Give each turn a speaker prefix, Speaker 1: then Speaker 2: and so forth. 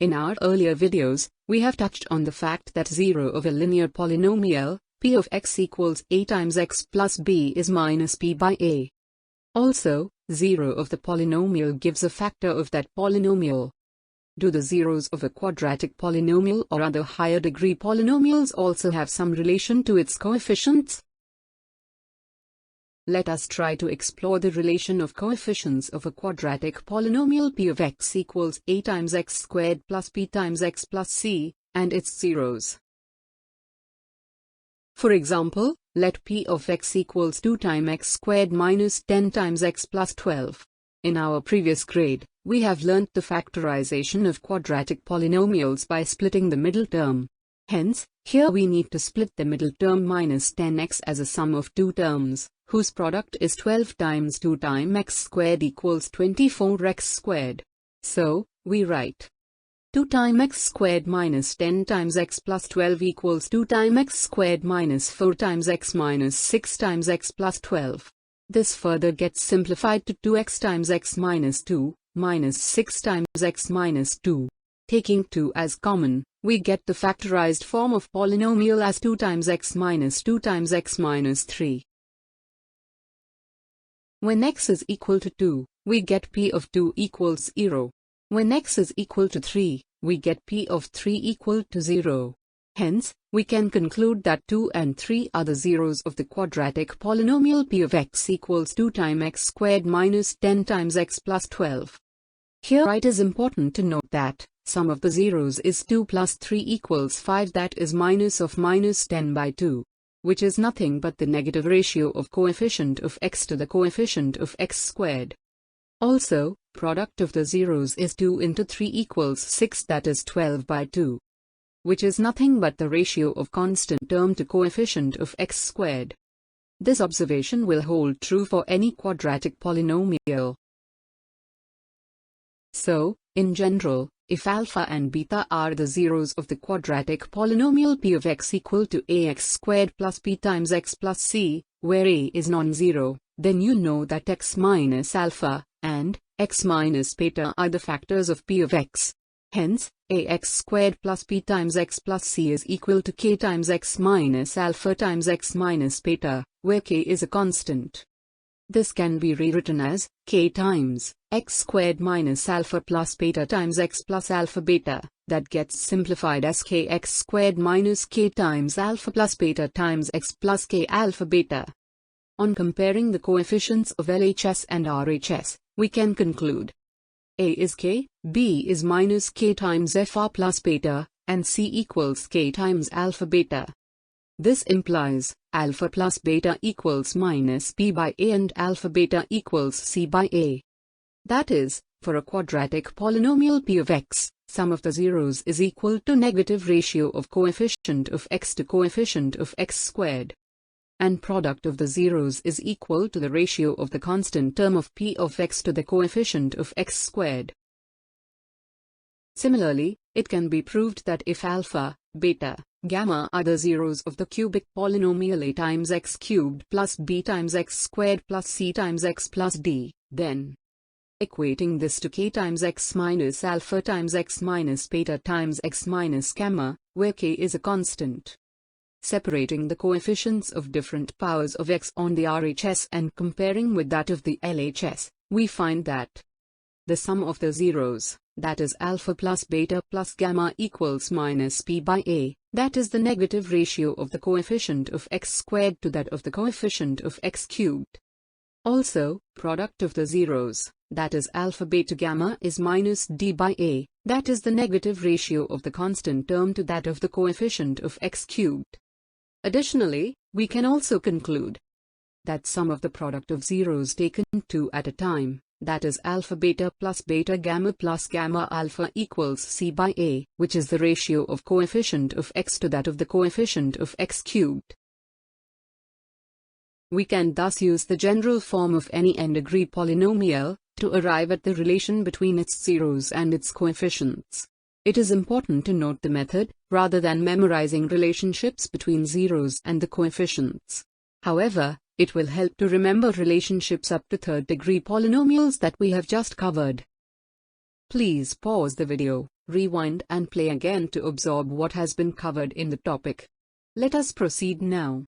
Speaker 1: In our earlier videos, we have touched on the fact that 0 of a linear polynomial, p of x equals a times x plus b is minus p by a. Also, 0 of the polynomial gives a factor of that polynomial. Do the zeros of a quadratic polynomial or other higher degree polynomials also have some relation to its coefficients? Let us try to explore the relation of coefficients of a quadratic polynomial p of x equals a times x squared plus p times x plus c, and its zeros. For example, let p of x equals 2 times x squared minus 10 times x plus 12. In our previous grade, we have learnt the factorization of quadratic polynomials by splitting the middle term. Hence, here we need to split the middle term minus 10x as a sum of two terms, whose product is 12 times 2 times x squared equals 24x squared. So, we write 2 times x squared minus 10 times x plus 12 equals 2 times x squared minus 4 times x minus 6 times x plus 12. This further gets simplified to 2x times x minus 2, minus 6 times x minus 2. Taking 2 as common, we get the factorized form of polynomial as 2 times x minus 2 times x minus 3. When x is equal to 2, we get p of 2 equals 0. When x is equal to 3, we get p of 3 equal to 0. Hence, we can conclude that 2 and 3 are the zeros of the quadratic polynomial p of x equals 2 times x squared minus 10 times x plus 12. Here it is important to note that sum of the zeros is 2 plus 3 equals 5, that is minus of minus 10 by 2, which is nothing but the negative ratio of coefficient of x to the coefficient of x squared. Also, product of the zeros is 2 into 3 equals 6, that is 12 by 2, which is nothing but the ratio of constant term to coefficient of x squared. This observation will hold true for any quadratic polynomial. So, in general, if alpha and beta are the zeros of the quadratic polynomial p of x equal to ax squared plus p times x plus c, where a is non-zero, then you know that x minus alpha and x minus beta are the factors of p of x. Hence, ax squared plus p times x plus c is equal to k times x minus alpha times x minus beta, where k is a constant. This can be rewritten as k times x squared minus alpha plus beta times x plus alpha beta. That gets simplified as kx squared minus k times alpha plus beta times x plus k alpha beta. On comparing the coefficients of LHS and RHS, we can conclude a is k, b is minus k times fr plus beta, and c equals k times alpha beta. This implies alpha plus beta equals minus p by a and alpha beta equals c by a. That is, for a quadratic polynomial p of x, sum of the zeros is equal to negative ratio of coefficient of x to coefficient of x squared. And product of the zeros is equal to the ratio of the constant term of p of x to the coefficient of x squared. Similarly, it can be proved that if alpha, beta, gamma are the zeros of the cubic polynomial a times x cubed plus b times x squared plus c times x plus d, then equating this to k times x minus alpha times x minus beta times x minus gamma, where k is a constant. Separating the coefficients of different powers of x on the RHS and comparing with that of the LHS, we find that the sum of the zeros, that is alpha plus beta plus gamma equals minus p by a, that is the negative ratio of the coefficient of x squared to that of the coefficient of x cubed. Also, product of the zeros, that is alpha beta gamma is minus d by a, that is the negative ratio of the constant term to that of the coefficient of x cubed. Additionally, we can also conclude that sum of the product of zeros taken 2 at a time, that is alpha beta plus beta gamma plus gamma alpha equals c by a, which is the ratio of coefficient of x to that of the coefficient of x cubed. We can thus use the general form of any n-degree polynomial to arrive at the relation between its zeros and its coefficients. It is important to note the method, rather than memorizing relationships between zeros and the coefficients. However, it will help to remember relationships up to third-degree polynomials that we have just covered. Please pause the video, Rewind and play again to absorb what has been covered in the topic. Let us proceed now.